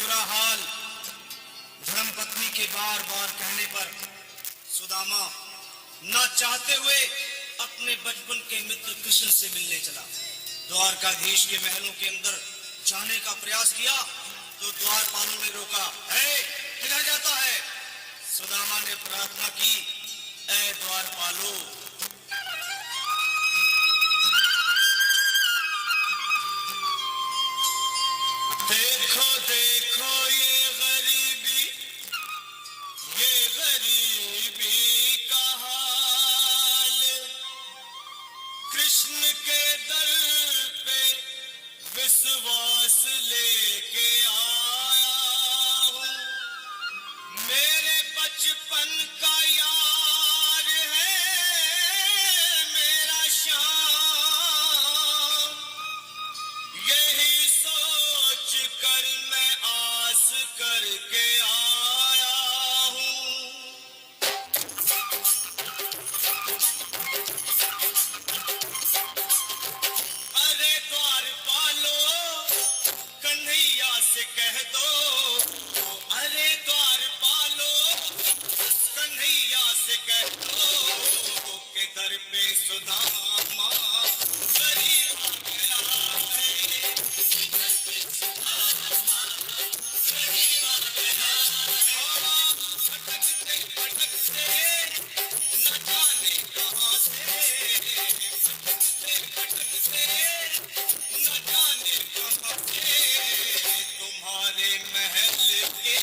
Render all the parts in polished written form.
बुरा हाल। धर्मपत्नी के बार बार कहने पर सुदामा न चाहते हुए अपने बचपन के मित्र कृष्ण से मिलने चला। द्वारकाधीश के महलों के अंदर जाने का प्रयास किया तो द्वारपालों ने रोका। किधर जाता है? सुदामा ने प्रार्थना की, ऐ द्वारपालो, देखो देखो ये गरीबी का हाल। कृष्ण के दर पे विश्वास लेके आया हूँ। मेरे बचपन का यार है मेरा श्याम। यही सोच कर मैं आस करके आया हूँ। अरे द्वारपालो, कन्हैया से कह दो। अरे द्वारपालो, कन्हैया से कह दो के दर पे सुदामा गरीब आ गया है। भटकते भटकते न जाने कहाँ से, भटकते भटकते न जाने कहाँ से तुम्हारे महल के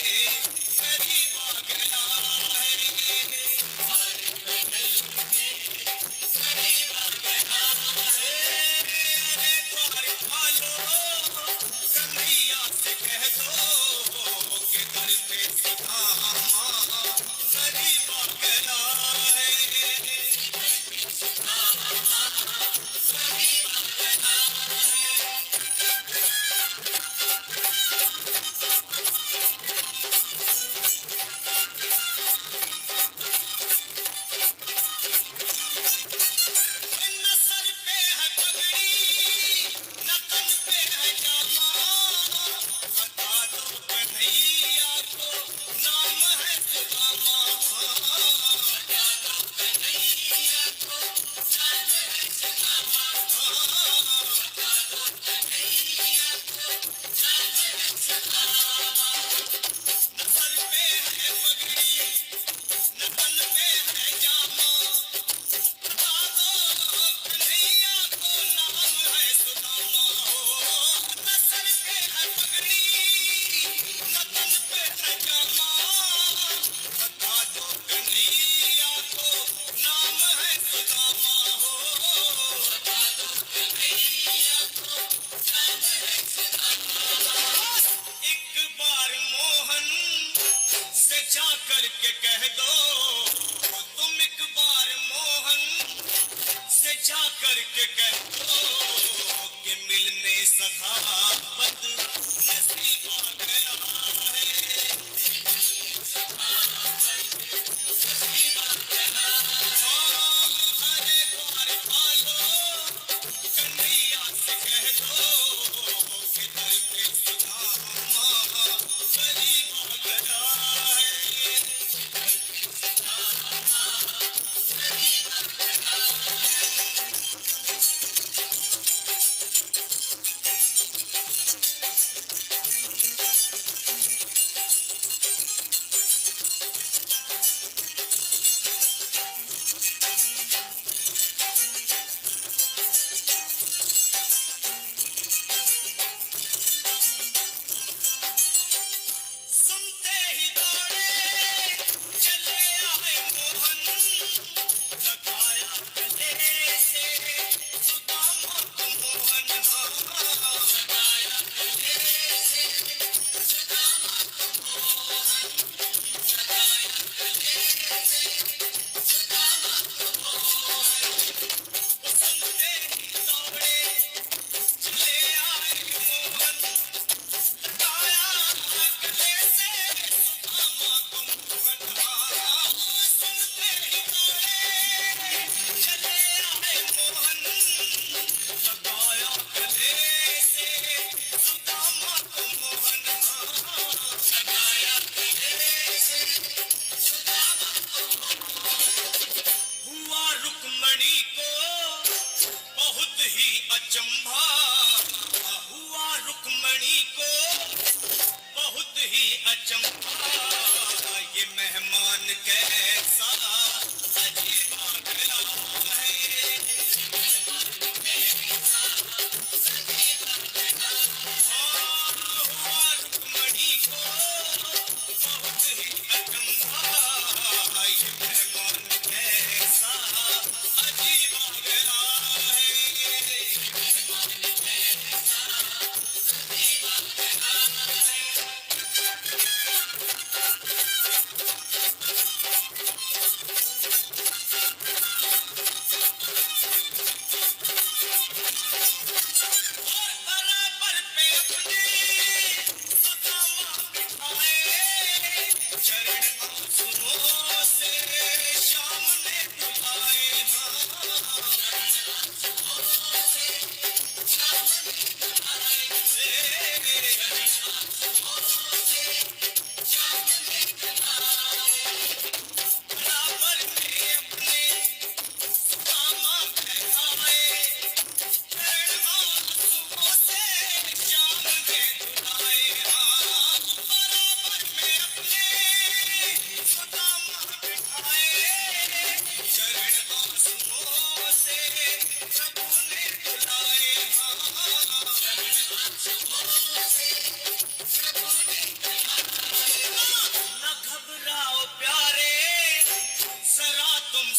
करीब आ गया है। तुम्हारे महल के करीब आ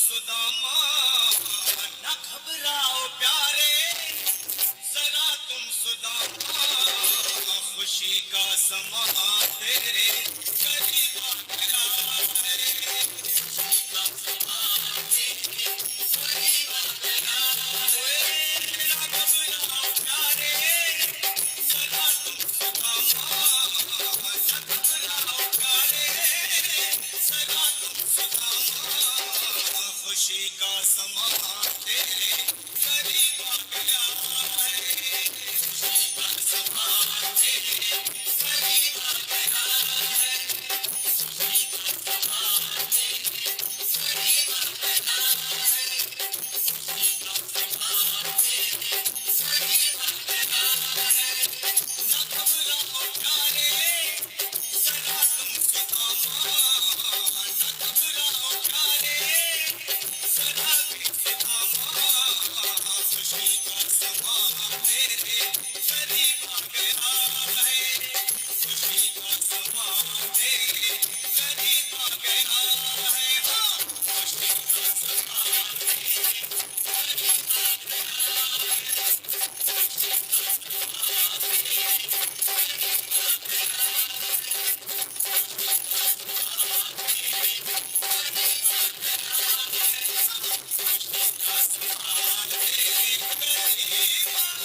सुदामा न घबराओ प्यारे जरा तुम सुदामा खुशी का समा तेरे करीब आ गया है खुशी का समा तेरे करीब आ गया है न घबराओ प्यारे जरा तुम सुदामा न घबराओ प्यारे जरा तुम सुदामा खुशी का समा तेरे करीब आ गया है खुशी का समा तेरे करीब आ गया है खुशी का समा तेरे करीब आ गया है खुशी का समा तेरे करीब आ गया है न घबराओ प्यारे जरा तुम सुदामा न घबराओ प्यारे जरा भी सुदामा खुशी का समा तेरे करीब आ गया है खुशी का समा तेरे करीब आ गया है हाँ खुशी का समा तेरे करीब आ गया है खुशी का समा तेरे करीब आ गया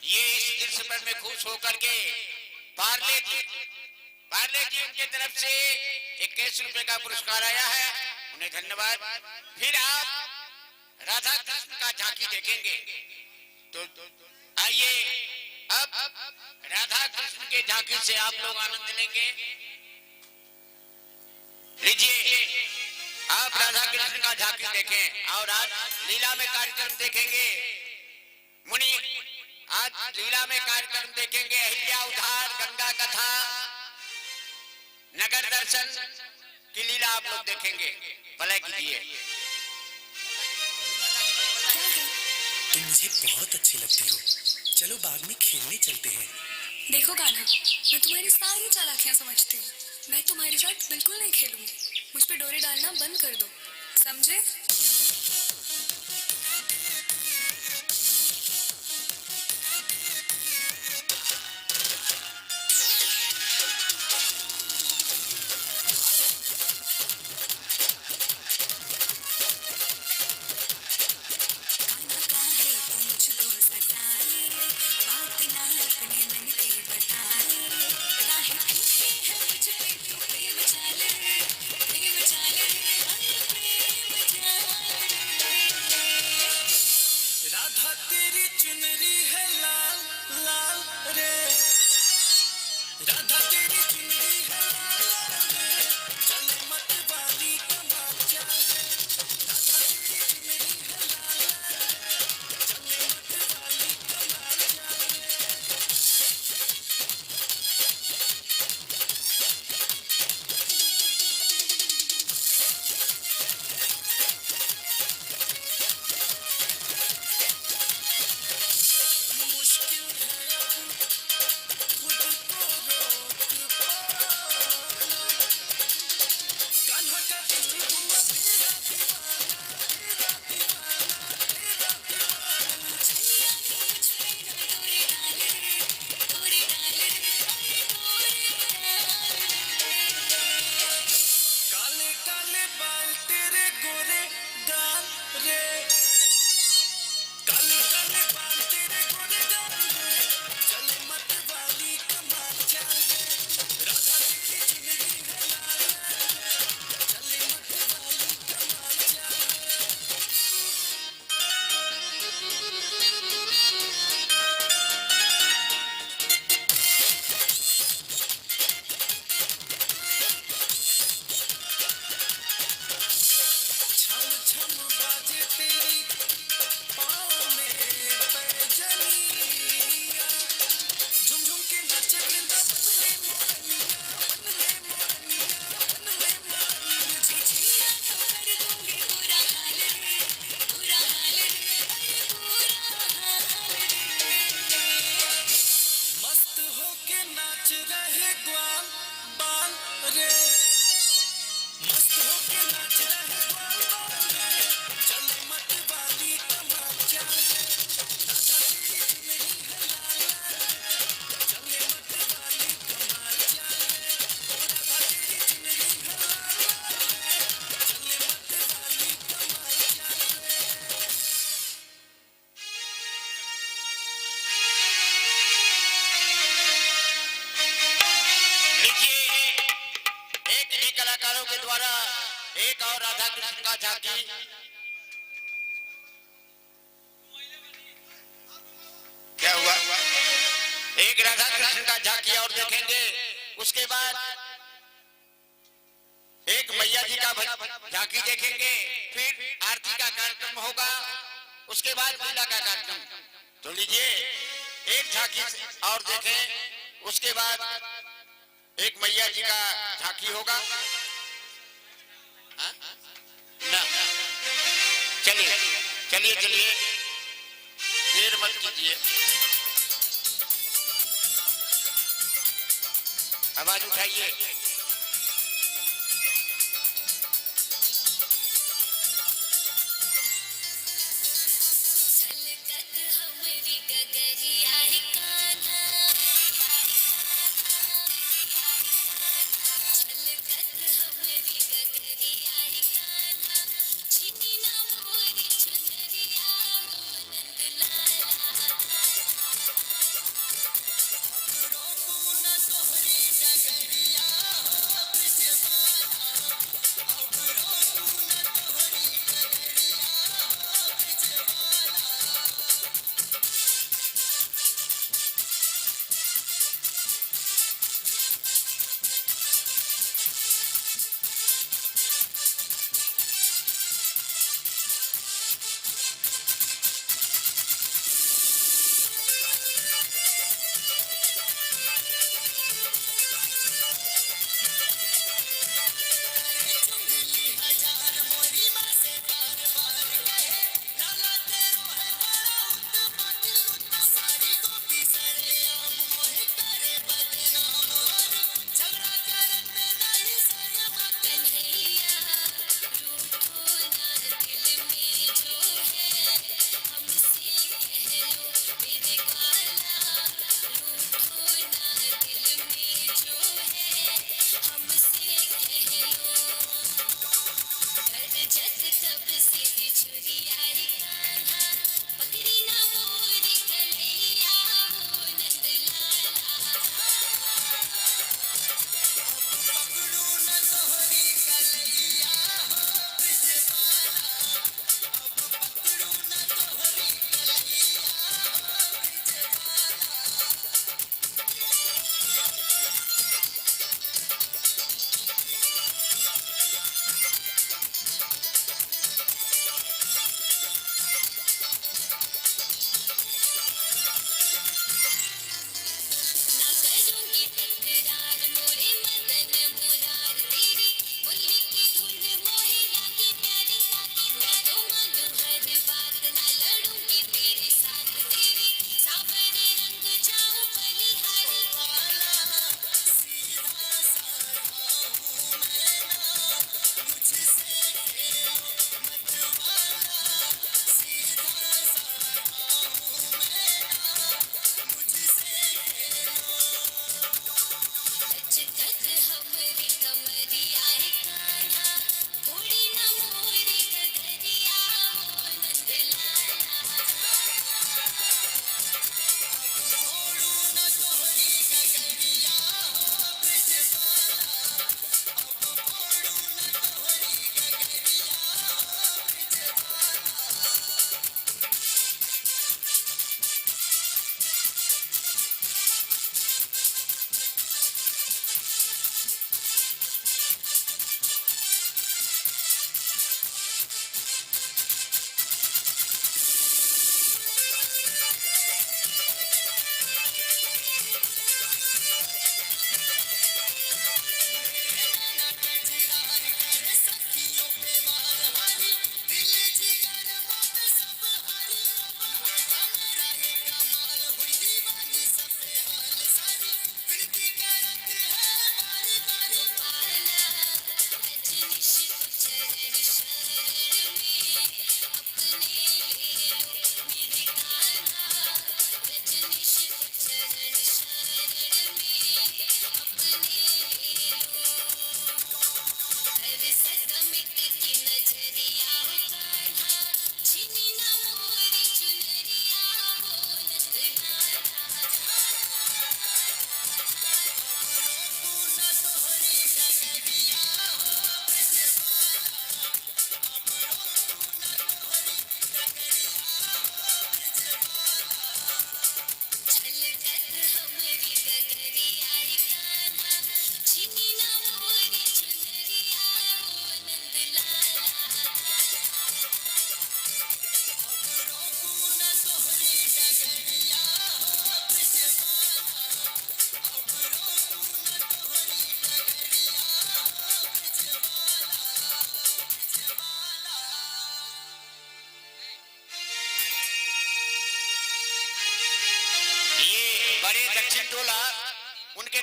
ये इस दृश्य पर मैं खुश होकर के पार्ले जी उनके तरफ से 21 रुपए का पुरस्कार आया है, उन्हें धन्यवाद। फिर आप राधा कृष्ण का झांकी देखेंगे, तो आइए अब राधा कृष्ण के झांकी से आप लोग आनंद लेंगे। लीजिए आप राधा कृष्ण का झांकी देखें और आज लीला में कार्यक्रम देखेंगे। मुनि आज लीला में कार्यक्रम देखेंगे, अहिल्या उद्धार, गंगा कथा, नगर दर्शन की लीला आप लोग देखेंगे। भले कीजिए। तुम मुझे बहुत अच्छे लगते हो, चलो बाग में खेलने चलते हैं। देखो कान्हा, मैं तुम्हारी सारी चालाकियां समझती हूँ। मैं तुम्हारे साथ बिल्कुल नहीं खेलूंगी। मुझ पे डोरे डालना बंद कर दो, समझे? प्रेम जाले, प्रेम जाले, प्रेम जाले। लीजिए एक ही कलाकारों के द्वारा एक और राधा कृष्ण का झांकी। क्या हुआ? एक राधा कृष्ण का झांकी और देखेंगे। उसके बाद एक मैया जी का झांकी देखेंगे। फिर आरती का कार्यक्रम होगा। उसके बाद लीला का कार्यक्रम। तो लीजिए एक झांकी और देखें। उसके बाद एक मैया जी का झांकी होगा। हाँ? ना चलिए चलिए चलिए, देर मत कीजिए। आवाज उठाइए।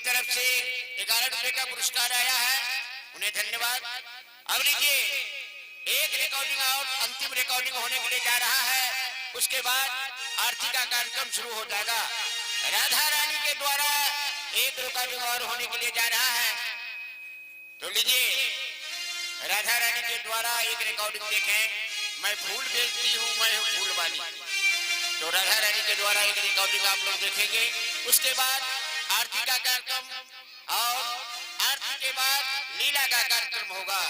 तरफ से 11 रुपए का पुरस्कार आया है, उन्हें धन्यवाद। अब लीजिए एक रिकॉर्डिंग और अंतिम रिकॉर्डिंग होने के लिए जा रहा है, उसके बाद आरती का कार्यक्रम शुरू हो जाएगा। राधा रानी के द्वारा एक रिकॉर्डिंग और होने के लिए जा रहा है, तो लीजिए राधा रानी के द्वारा एक रिकॉर्डिंग देखें। मैं फूल बेचती हूँ, मैं हूँ फूलवानी। तो राधा रानी के द्वारा एक रिकॉर्डिंग आप लोग देखेंगे। उसके बाद आरती का कार्यक्रम और आरती के बाद लीला का कार्यक्रम होगा।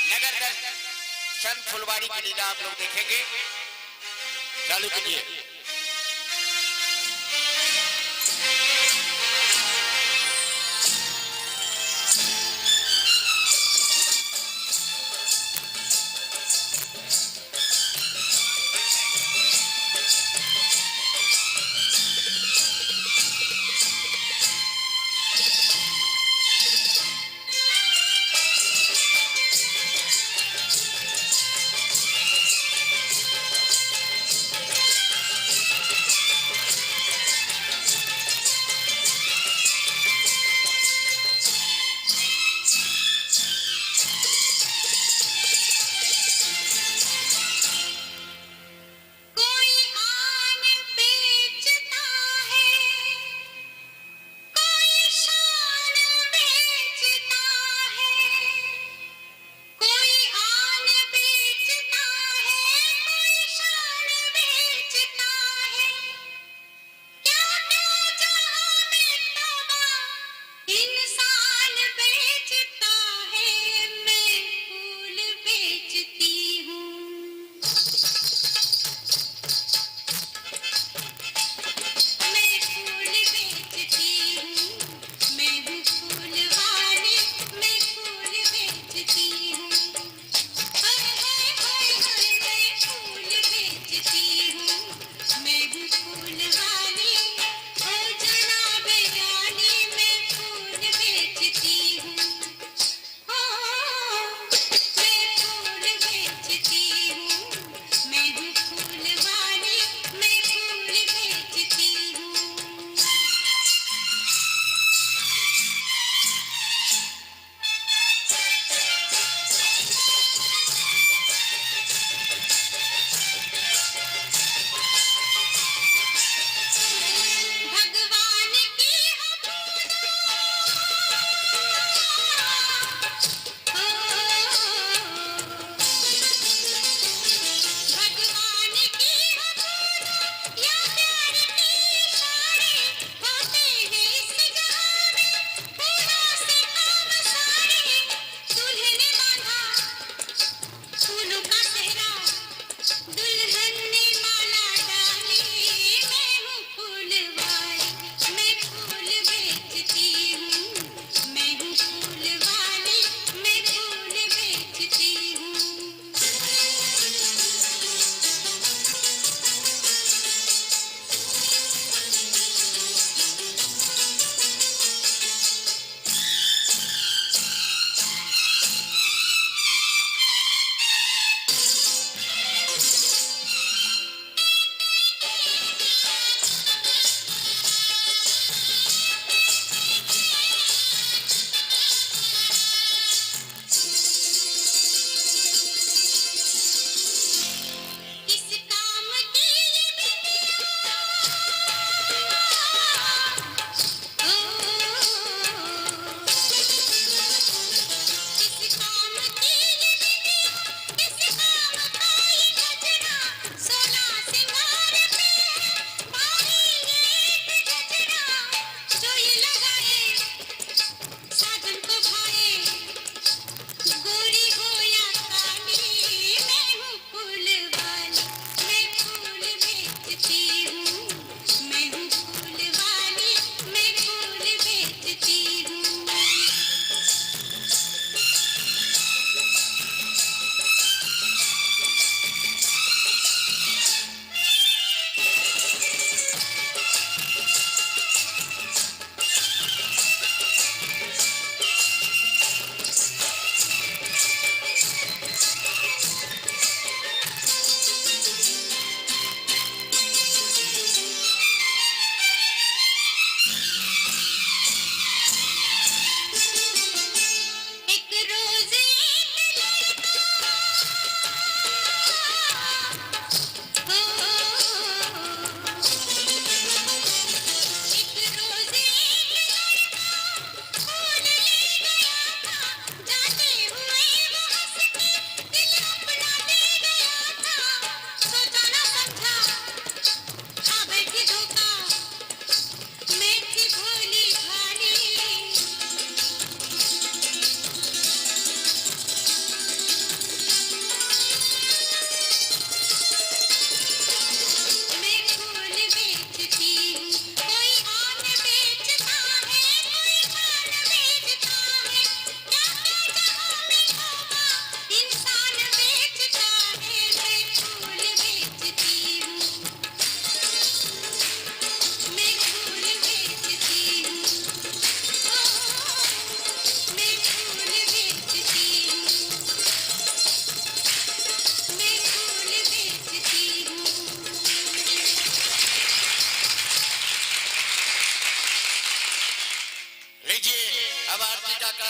नगर दर्शन फुलवाड़ी की लीला आप लोग देखेंगे। चालू कीजिए।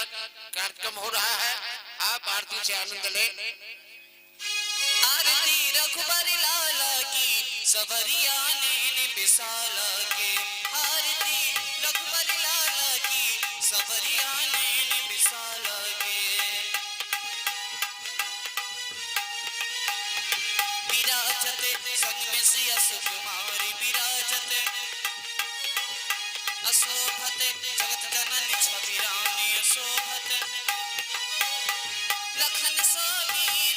का कार्यक्रम हो रहा है, आप आरती से आनंद लें। आरती रघुबर लाला की सवरिया नैन बिसाला के, आरती रघुबर लाला की सवरिया नैन बिसाला के। विराजते संग में सिया सुकुमारी, विराजते अशोभते जगत जननी छवि रानी अशोभते। लखन सबीर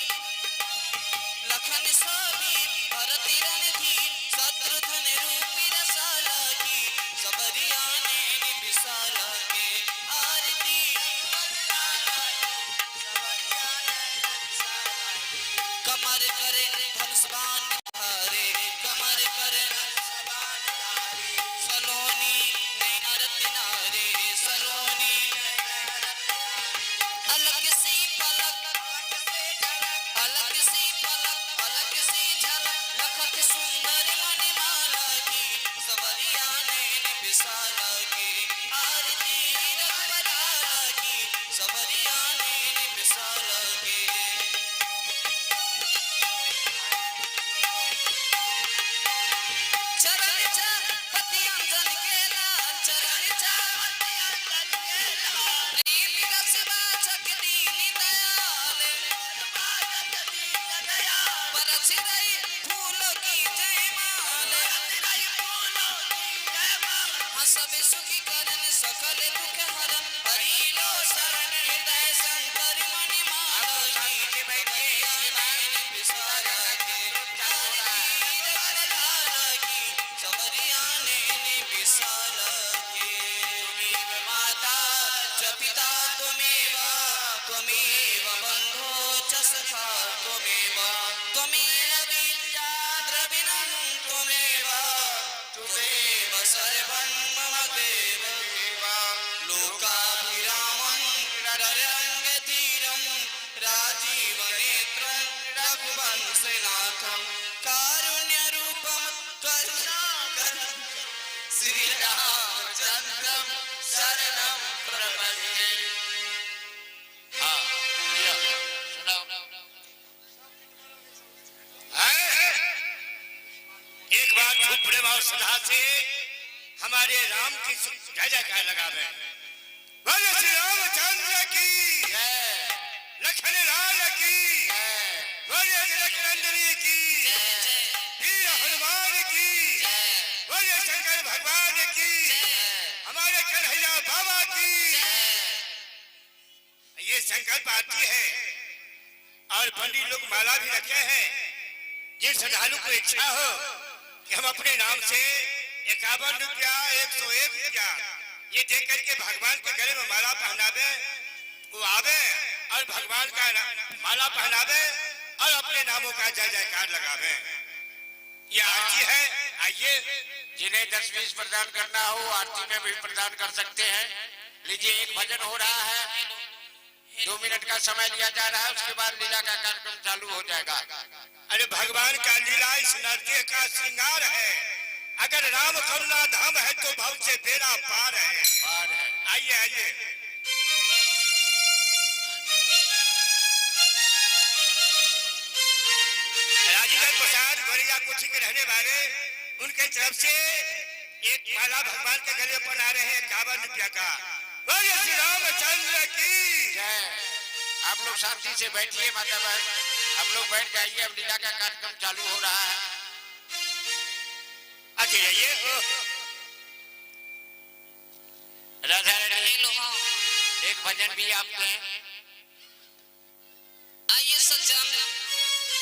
लखन सबीर भरती रणधीर, शत्रुघ्न रूपी रसाला की सबरिया नैन बिसाला के। आरती कमर करे धनुष बाण धारे, कमर करे सलोनी नैन रत्नारे, सलोनी अलग सी पलक अलग सी पलक अलग सी झलक, लखत सुंदर मणिमाला की सबरिया नैन बिसाला के। आरती रघुबर लाला की सबरिया नैन बिसाला के। चरण पति अंजन के लाल, चरण प्रेम रस वाचक दीन दयाल, बरस रही फूलों की जयमाल। हाँ सब सुखी करन सकल दुख हरन, हरि लो शरण हृदय शंकर मणि माला की सबरिया नैन बिसाला के। सबरिया नैन बिसाला के। तुमेव माता च पिता त्वमेव, त्वमेव बन्धो च सखा त्वमेव, त्वमेव विद्या द्रविणं त्वमेव, त्वमेव सर्वं मम देव। लोकाभिरामं ररङ्गधीरं राजीवनेत्रं रघुवंशनाथं, कारुण्यरूपं करुणाकरं श्री रामचन्द्रं शरणं प्रपद्ये। हाँ, भैया, सुनाओ। एक बार खूब प्रेम और श्रद्धा से हमारे राम की जय जयकार लगावे। बोलो श्री रामचंद्र की जय लखन लाल की, जय बोलो जनकनंदनी की, वीर हनुमान की, बोलो शंकर भगवान की, हमारे कन्हैया बाबा की। ये संकल्प आती है और पंडित लोग माला भी रखे हैं। जिस श्रद्धालु को इच्छा हो कि हम अपने नाम से 51 रुपया 101 रुपया ये दे करके भगवान के गले में माला पहनावे, वो आवे और भगवान का माला पहनावे और अपने नामों का जय जयकार लगावे। ये आरती है। आइए जिन्हें 10-20 प्रदान करना हो आरती में भी प्रदान कर सकते हैं। लीजिए, एक भजन हो रहा है, 2 मिनट का समय लिया जा रहा है, उसके बाद लीला का कार्यक्रम चालू हो जाएगा। अरे भगवान का लीला इस नृत्य का श्रृंगार है। अगर राम करुणा धाम है तो भव से बेड़ा पार है। पार है। आइए आइए। राजीव प्रसाद गोरिया कुछ के रहने वाले, उनके तरफ से एक माला भगवान के गले पर आ रहे हैं 51 रुपया का। बोलिए श्री रामचंद्र की जय। आप लोग शांति से बैठिए माता बहन, आप लोग बैठ जाइए, अब लीला का कार्यक्रम चालू हो रहा है। आगे आइए। राधा रानी, एक भजन भी आप दें। आइए सज्जन,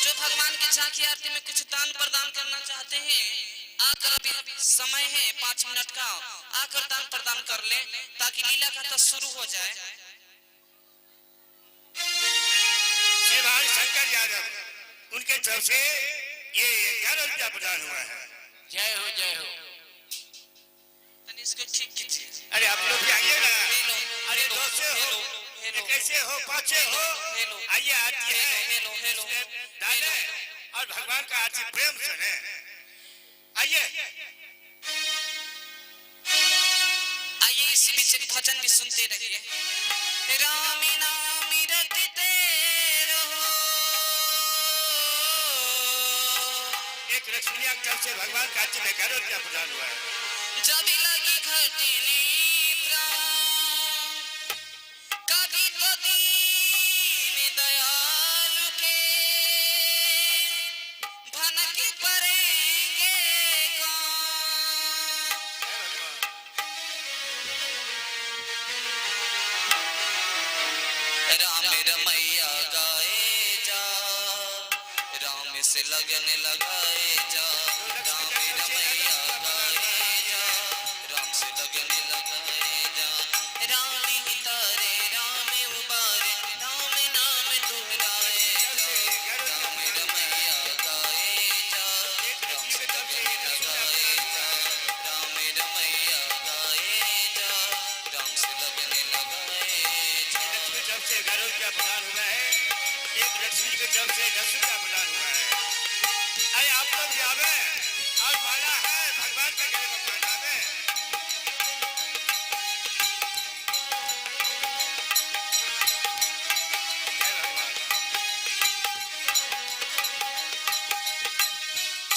जो भगवान की झांकी आरती में कुछ दान प्रदान करना चाहते हैं, आकर अभी समय है 5 मिनट का, आकर दान प्रदान कर ले ताकि लीला का तो शुरू हो जाए। श्रीमान शंकर यादव, उनके तरफ से ये 11 रुपया प्रदान हुआ है। जय हो जय हो। इसको ठीक कीजिए। अरे आप लोग भी आइए ना। हेलो, अरे 2 से हो, कैसे हो, 5 से हो, आइए आरती है। डाले और भगवान का आरती प्रेम से है। आइए आइए इसी बीच एक भजन भी सुनते रहिए। राम नाम रटते रहो। एक लक्ष्मी अक्षर से भगवान कांची में गैरोज्ञा प्रदान हुआ है। जब लगी घटने प्राण कभी तो दीन दयालु के भनक पड़ेंगे कौन। राम रमैया गाए जा, राम से लगन लगाए जा। राम रमैया गाए जा, राम से लगन लगाए जा। राम ही तारे राम उबारे, राम नाम दोहराए जा। राम रमैया गाए जा, राम से लगन लगाए जा। राम रमैया गाए जा, राम से लगन लगाए जा। लक्ष्मी जब से गैरोज्ञा का प्रदान हुआ है, एक लक्ष्मी के जब से दर्शन का प्रदान हुआ है। आइए आप लोग भी आवे और माला है भगवान का गले में पहनावे। जय भगवान।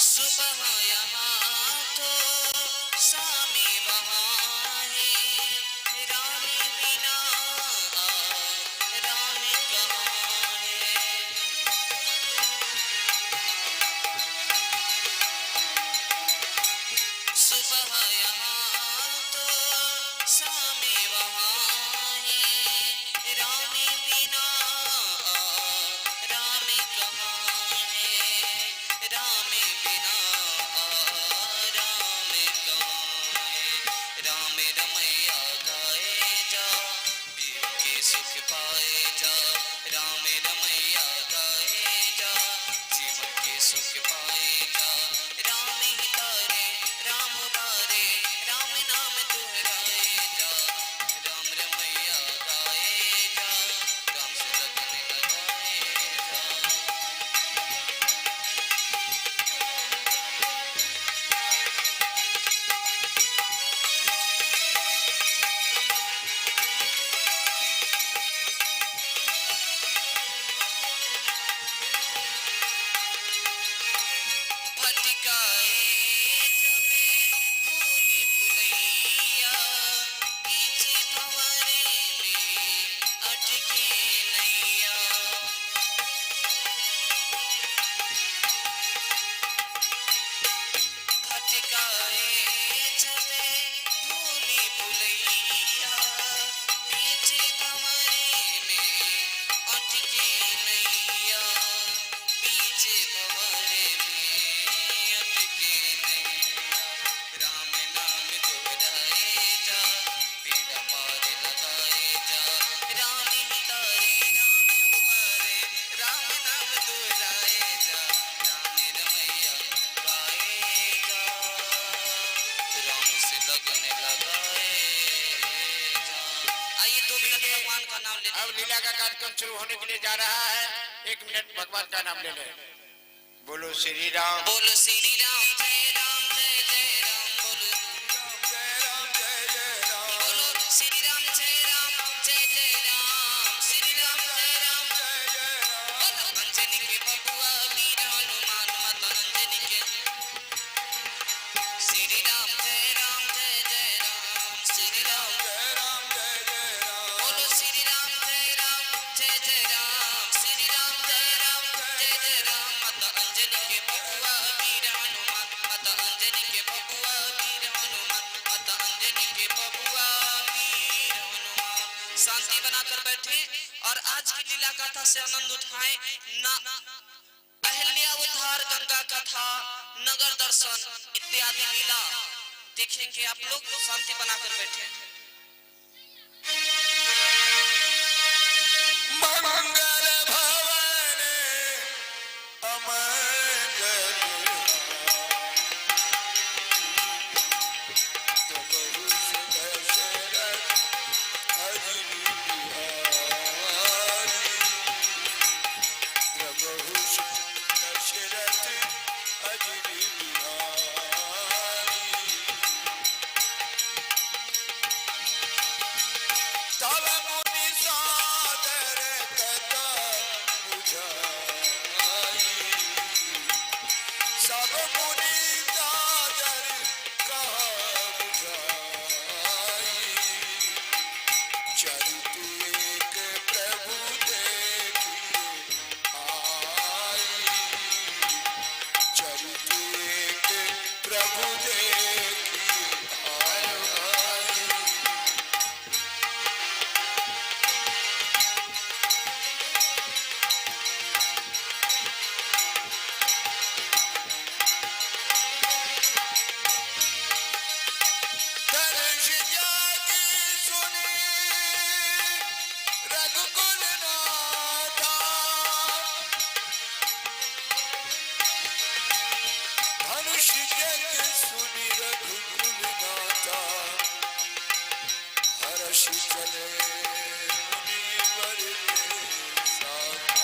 सुबह यहाँ तो शामी वहाँ है, राम बिना राम कहाँ है। सुबह यहाँ तो शामी वहाँ है, राम बिना राम कहाँ है। राम बिना राम कहाँ है। राम रमैया गाए जा, पीर के सुख पाए जा। राम रमैया गाए जा, जीवन के सुख पाए जा। राम ही तारे राम उबारे, राम नाम दोहराए जा। राम रमैया गाए जा, राम से लगन लगाए जा। भटकाए जबे भूली भुलैया, पीछे भंवरे में अटके नैया। भटकाए जबे भूली भुलैया, पीछे भंवरे में अटके नैया। पीछे भंवरे में अटके नैया। राम नाम दोहराए जा, बेड़ा पार लगाए जा। राम ही तारे राम उबारे, राम नाम दोहराए जा। राम रमैया गाए जा, राम से लगन लगाए जा। आइए 2 मिनट भगवान का नाम ले अब लीला का कार्यक्रम शुरू होने के लिए जा रहा है। 1 मिनट भगवान का नाम ले ले। बोलो श्री राम। बोलो श्री राम जय राम जय जय राम। बोलो बोलो श्री राम जय राम जय जय राम। श्री राम जय राम बोलो अंजनी के बबुआ वीर हनुमान माता अंजनी के। श्री राम जय जय राम। श्री राम बोलो श्री राम जय जय राम। श्री राम जय जय राम। माता अंजनी के बबुआ वीर हनुमान, माता अंजनी के बबुआ वीर हनुमान, माता अंजनी के बबुआ वीर हनुमान। शांति बनाकर बैठे और आज की लीला कथा से आनंद उठाएं। ना अहिल्या उद्धार, गंगा कथा, नगर दर्शन इत्यादि लीला देखेंगे आप लोग। शांति बनाकर बैठे। मंगल भवन अमंगल प्रभु दशरथ अजनी बिहारी। प्रभु दशरथ अजनी बिहारी। रघुकुल नाथा धनुष जग सुनि रघुकुल नाथा हर्ष चले मुनिवर के साथा।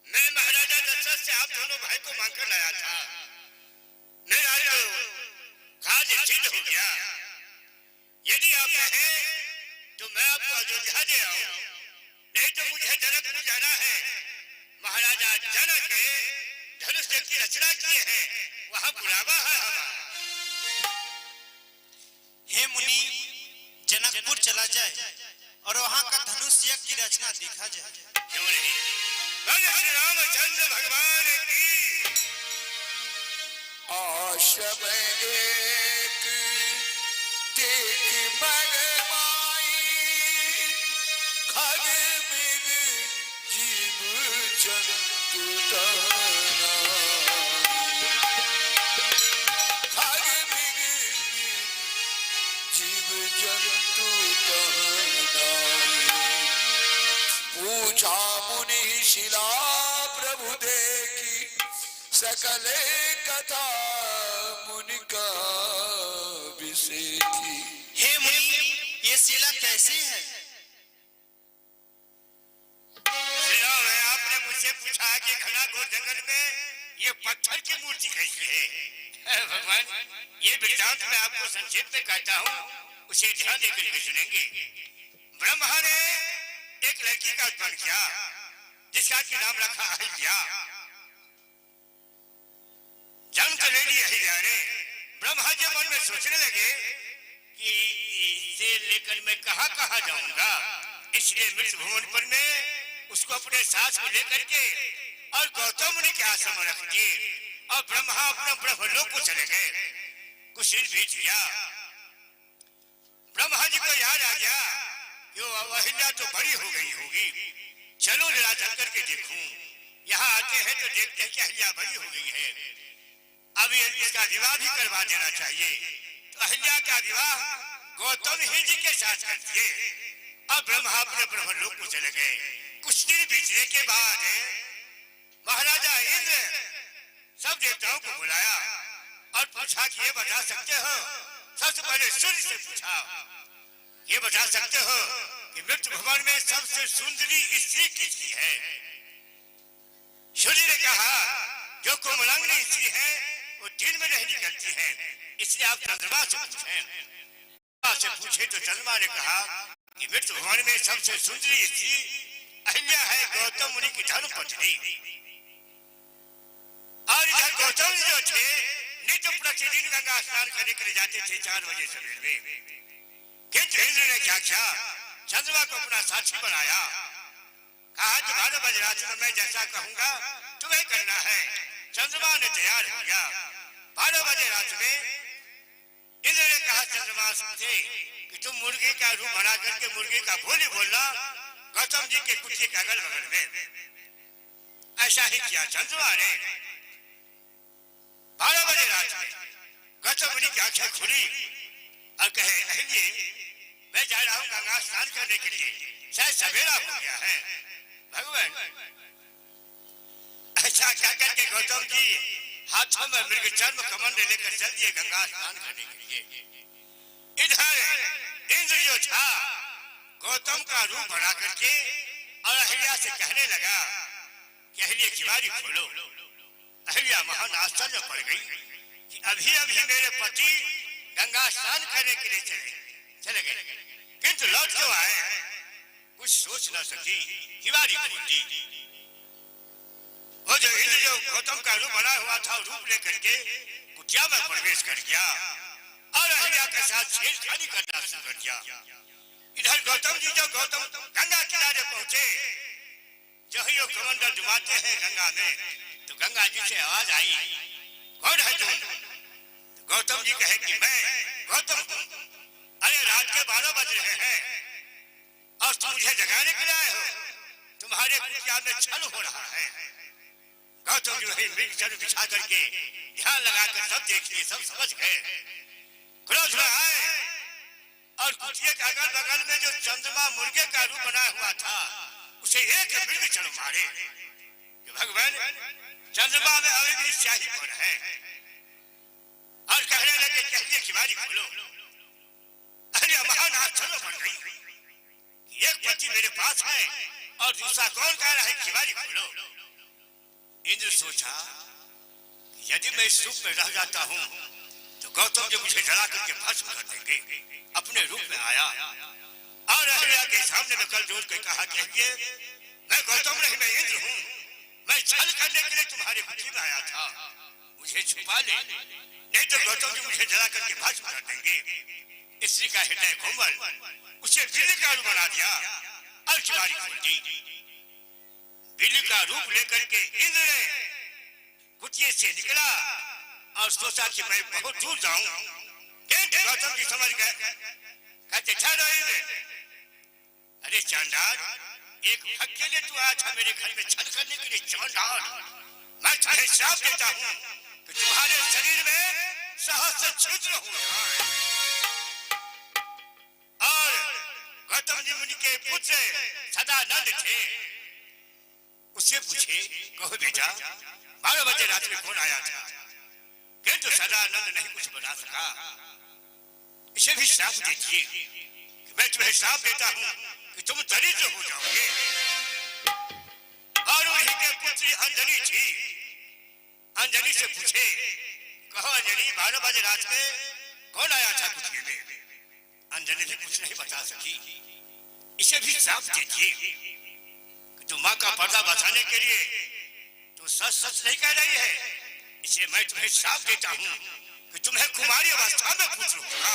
मैं महाराजा दशरथ से आप दोनों भाई को मांगकर लाया था। मेरा तो कार्य सिद्ध हो गया। यदि आप कहें तो मैं आपको अयोध्या दे आऊं, नहीं तो मुझे जनकपुर जाना है। महाराजा जनक के धनुष की रचना किए हैं, वहां बुलावा है हमारा। हे मुनि, जनकपुर चला जाए और वहाँ का धनुष यज्ञ की रचना देखा जाए। क्यों नहीं? राजा श्री रामचंद्र भगवान की आश्रम एक देख मन माई खग मृग जीव जंतु दाना खग मृग जीव जंतु दाना पूछा मुनि शिला प्रभु देखी सकले कथा मुनि का विषेखी। हे मुनि, ये शिला कैसी है? श्री राम है, आपने मुझसे पूछा कि घना घोर जंगल में ये पत्थर की मूर्ति कैसी है? भगवान, ये वृत्तांत मैं आपको संक्षेप में कहता हूँ, उसे ध्यान देकर के सुनेंगे। ब्रह्मा ने एक लड़की का उत्पन्न किया जिसका कि नाम रखा अहिल्या। जन्म तो ले ली अहिल्या ने। ब्रह्मा जी मन में सोचने लगे कि इसे लेकर मैं कहाँ कहाँ जाऊंगा, इसलिए मृत भुवन पर मैं उसको अपने साथ में लेकर के और गौतम मुनि के आश्रम में रख दिए और ब्रह्मा अपने ब्रह्मलोक को चले गए। कुछ दिन बीत गया, ब्रह्मा जी को याद आ गया कि वो अहिल्या तो बड़ी हो गई होगी, चलो जरा चल करके देखूं। यहाँ आते हैं तो देखते हैं कि अहिल्या बड़ी हो गई है, अब इसका विवाह भी करवा देना चाहिए। तो अहिल्या का विवाह गौतम ही जी के साथ कर दिए और ब्रह्मा अपने ब्रह्मलोक को चले गए। कुछ दिन बीतने के बाद महाराजा इंद्र सब देवताओं को बुलाया और पूछा कि ये बता सकते हो, सबसे पहले सूर्य से पूछा, ये बता सकते हो कि मृत्यु भवन में सबसे सुंदरी स्त्री किसकी है? सूर्य ने कहा, जो कोमलांगनी स्त्री है वो दिन में नहीं निकलती है, इसलिए आप चंद्रमा से पूछें। चंद्रमा से पूछे तो चंद्रमा ने कहा कि मृत्यु भवन में सबसे सुंदरी स्त्री अहिल्या है, गौतम मुनि की धर्मपत्नी। और इधर गौतम जो थे नित्य प्रतिदिन गंगा स्नान करने के लिए जाते थे 4 बजे सवेरे में। किंतु इंद्र ने क्या किया, चंद्रमा को अपना साथी बनाया, कहा कि 12 बजे रात में मैं जैसा कहूंगा तुम्हें करना है। चंद्रमा ने तैयार हो गया। 12 बजे रात में इंद्र ने कहा चंद्रमा से कि तुम मुर्गी का रूप बना करके मुर्गी का बोली बोलना गौतम जी के कुटिया के अगल बगल में। ऐसा ही किया चंद्रमा ने। 12 बजे रात में गौतम मुनि की आंखें खुली और कहे, अहिल्ये मैं जा रहा हूँ गंगा स्नान करने के लिए, शायद सवेरा हो गया है। भगवान, ऐसा क्या करके गौतम जी हाथों में मृग चर्म कमंडल लेकर चल दिए गंगा स्नान करने के लिए। इधर इंद्र जो था गौतम का रूप बना करके और अहिल्या से कहने लगा कि अहिल्ये की बारी खोलो। अहिल्या महान आश्चर्य में पड़ गई कि अभी अभी मेरे पति गंगा स्नान करने के लिए चले गए, किंतु लौट क्यों आए? कुछ सोच न सकी, किवारी खोल दी। वो जो इंद्र जो गौतम का रूप बना हुआ था रूप लेकर के कुटिया में प्रवेश कर गया और अहिल्या के साथ छेड़खानी करना शुरू कर दिया। इधर गौतम जी जो गौतम गंगा किनारे पहुंचे, जो ही कमंडल डुबाते हैं गंगा में, तो गंगा जी से आवाज आई, कौन है तुम? तो गौतम जी कहे कि मैं गौतम हूँ। अरे रात के 12 बज रहे हैं और तुम मुझे जगाने के लिए आए हो, तुम्हारे कुटिया में छल हो रहा है। गौतम जी वही मृग चर्म बिछा करके ध्यान लगाकर सब देख लिए, सब समझ गए, क्रोध में आए और कुटिया के अगल बगल में जो चंद्रमा मुर्गे का रूप बना हुआ था उसे एक बिल्कुल चढ़ मारे कि भगवान चंद्रमा में अवेगी शाही कौन है और कहने लगे कहिए किवारी खोलो। अरे महान आश्चर्य बन गई। एक पति मेरे पास है और दूसरा कौन कह रहा है किवारी खोलो। इंद्र सोचा यदि मैं इस रूप में रह जाता हूँ तो गौतम जी मुझे जला करके भस्म कर देंगे। अपने रूप में आया और अहिल्या के सामने में कर जोड़ के कहा कि मैं गौतम नहीं मैं इंद्र हूँ। मैं छल करने के लिए तुम्हारे कुटी में आया था। मुझे छुपा ले नहीं तो गौतम जी मुझे जला करके भस्म कर देंगे। स्त्री का हृदय कोमल उसे बिल्ली का रूप बना दिया और किवारी खोल दी। बिल्ली का रूप लेकर के इंद्र ने कुटिया से निकला और सोचा कि मैं बहुत दूर जाऊं। गौतम जी समझ गए कहते ठहरो इंद्र। अरे चांडाल एक भक्त के लिए तू आया था मेरे घर में छल करने के लिए। चांडाल मैं तुम्हें श्राप देता हूँ कि तुम्हारे शरीर में सहस्त्र छिद्र हो जाए। और गौतम जी मुनि के पुत्र सदानंद थे उससे पूछे कहो बेटा 12 बजे रात में कौन आया था। किंतु सदानंद नहीं कुछ बता सका। इसे भी श्राप दीजिए कि मैं तुम्हें श्राप देता हूँ कि तुम दरिद्र हो जाओगे। और वहीं के पुत्री अंजनी थी। अंजनी से पूछे कहो अंजनी 12 बजे रात में कौन आया था कुटिया में। अंजनी भी कुछ नहीं बता सकी। इसे भी श्राप दीजिए कि तुम माँ का पर्दा बचाने के लिए तो सच सच नहीं कह रही है। इसे मैं तुम्हें श्राप देता हूँ कि तुम्हें कुमारी अवस्था में पुत्र होगा।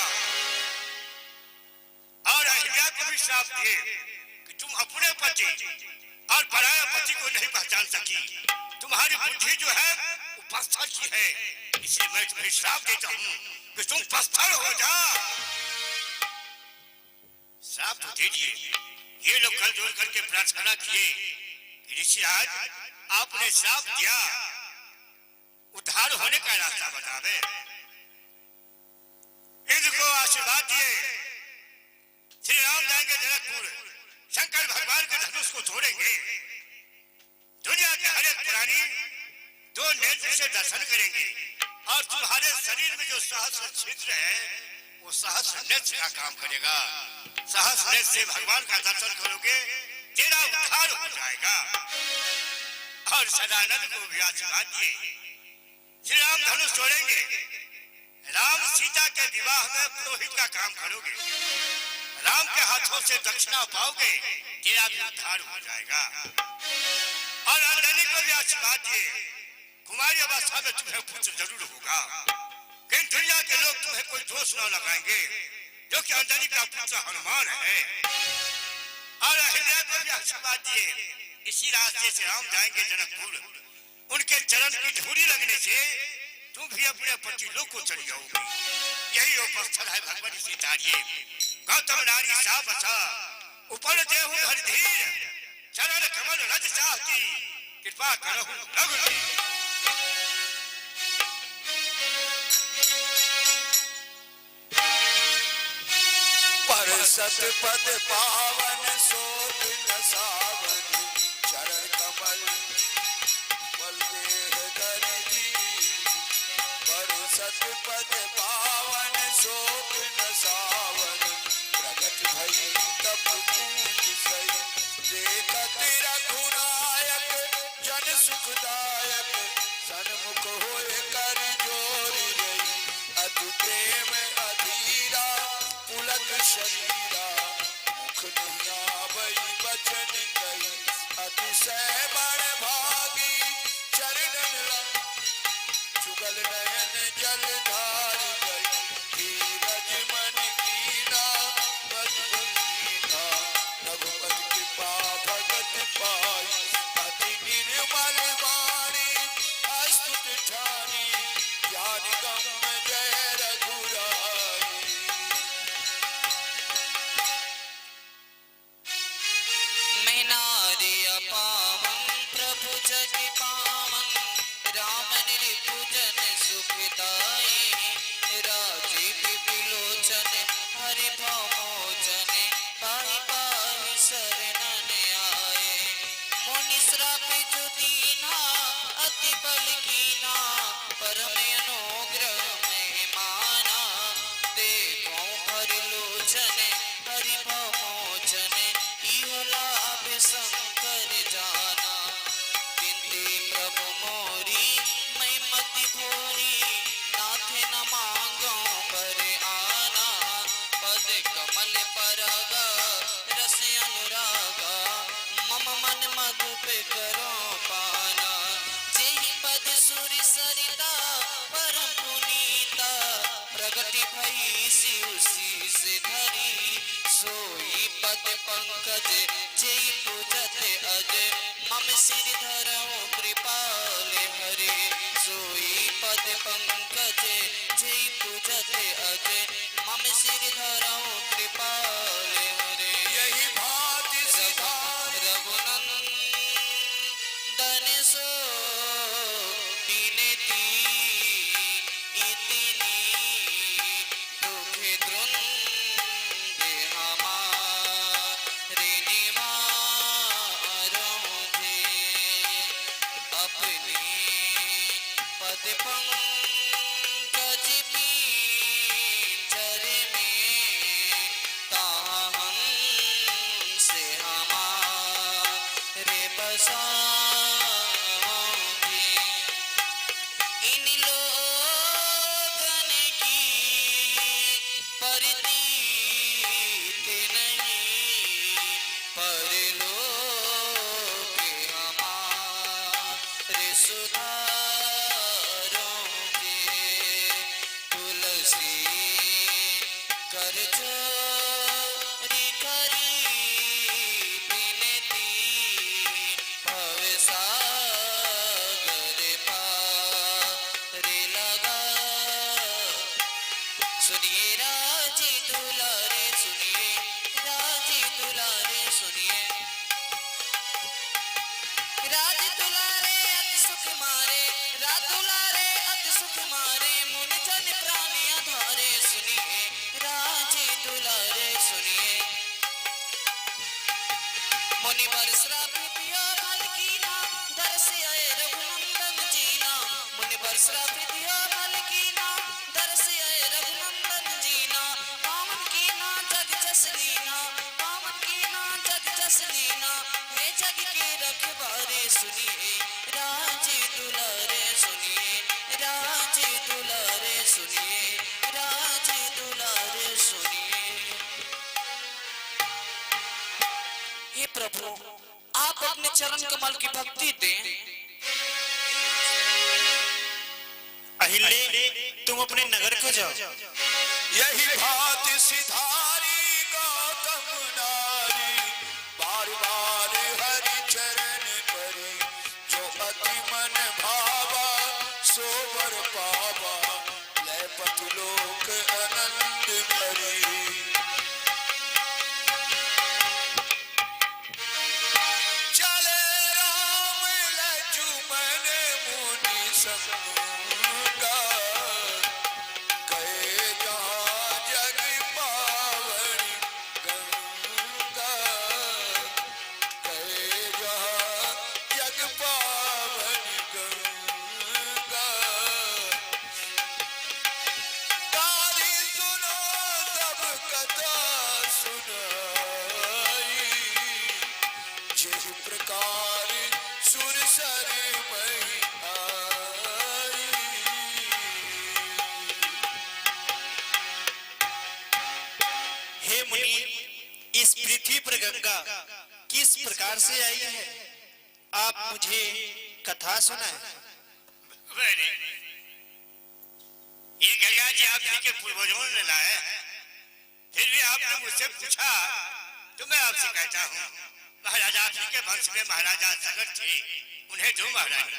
और अहिल्या को भी श्राप दिए कि तुम अपने पति और पराया पति को नहीं पहचान सकी। तुम्हारी बुद्धि जो है वो पत्थर की है। इसे मैं तुम्हें श्राप देता हूँ कि तुम पत्थर हो जा। श्राप तो दे दिए। ये लोग कल जोड़ करके प्रार्थना किए ऋषिराज आपने श्राप दिया उद्धार होने का रास्ता बतावे। इंद्र को आशीर्वाद दिए। श्री राम जाएंगे जनकपुर शंकर भगवान के धनुष को तोड़ेंगे। दुनिया के हर एक प्राणी 2 नेत्र से दर्शन करेंगे और तुम्हारे शरीर में जो सहस्र छिद्र है वो सहस्र नेत्र का काम करेगा। सहस्र नेत्र से भगवान का दर्शन करोगे तेरा उद्धार हो जाएगा। और सदानंद को भी आशीर्वाद दिए। श्री राम धनुष तोड़ेंगे। राम सीता के विवाह में पुरोहित का काम करोगे। राम के हाथों से दक्षिणा पाओगे तेरा भी उद्धार हो जाएगा। और अंजनी को भी आशीर्वाद दिए कुमारी अवस्था में तुम्हें पुत्र जरूर होगा। किंतु दुनिया के लोग तुम्हें कोई दोष न लगाएंगे जो कि अंजनी का पुत्र हनुमान है। और अहिल्या को भी आशीर्वाद दिए इसी रास्ते से राम जाएंगे जनकपुर। उनके चरण की धूली लगने से तुम भी अपने पति लोग को चली जाओगी। यही उपस्थल है भगवान सीतारिये। गौतम नारी सा बसा ऊपर देहु धर धीर चरण कमल रज चाह की कृपा करहु रघुवीर। पर सतपद पावन शोक न सावन चरण कमल बलदेह धरि दीन। पर सतपद पावन शोक न सावन प्रगट भई तप पूज सई। देखत रघुनायक जन सुखदायक सन्मुख होए कर जोर रही। अतु प्रेम अधीरा पुलक शरीरा मुख नहीं आवई बचन कही। अतिशय बड़ भागी चरणन जुगल नयन जल धार गई। धीरज मन कीना बदबुदीना रघुपति कृपा भगत पाई। अति निर्मल वाणी अस्तुत ठानी ज्ञान गम जय रघुराई। जप करो पाना, जेहि पद सूरि सरिता परम पुनीता, प्रगति भई शिव शीस धरी, सोई पद पंकज जेहि पूजत अज, मम सिर धरऊं कृपाल हरे, सोई पद पंकज जेहि पूजत अज, मम सिर धरऊं कृपाल हरे। यही भांति सिधारी रघुनंदन सो बिनती, इतनी दुख द्वंद्व हमारे निवारों थे, अपने पद पंकज पीछर में ताहन से हमारे बसाओगे। इन लोगन की परतीत नहीं, परलोक हमारे सुधारोगे। तुलसी कर चोरी करी बिनती, भवसागर पार लगा। सुनिए राजी दुलारे, सुनिए राजी दुलारे, सुनिए राज दुलारे अति सुख मारे, राज दुलारे अति सुख मारे, मुनि जन प्राणी आधारे, सुनिए राजी दुलारे, सुनिए मुनि वर श्राप पिया फल कीना, दरस आए रघुनंदन जीना, मुनि वर श्राप पिया फल कीना, दरस आए रघुनंदन जीना, पावन कीना जग जस लीना, पावन कीना जग जस लीना, हे जग के रखवारे, सुनिए राजी दुलारे, सुनिए राजी दुलारे, सुनिए राजी दुलारे, सुनिए। हे प्रभु, आप अपने चरण कमल की भक्ति दें। अहिल्ये तुम अपने नगर को जाओ। यही भांति सिधारी गौतम नारी, बार बार हरि चरण परी, जो अति मन भावा सो वर पावा, लय पति लोक आनंद भरी। चले राम लक्ष्मण मुनि संगा, गए जहाँ जग पावनी गंगा, गए जहाँ जग पावनी गंगा। तारी सुनो तब कथा सुनाई, जिस प्रकार सुर सर मई आई। हे मुनि, इस पृथ्वी पर गंगा किस प्रकार से आई है, आप मुझे कथा सुनाएं। वेरी, ये गंगा जी आपने के पूर्वजों ने लाए, फिर भी आपने मुझसे पूछा तो मैं आपसे कहता हूँ, महाराजा आपने के वंश में महाराजा सगर थे, उन्हें दो महारानी,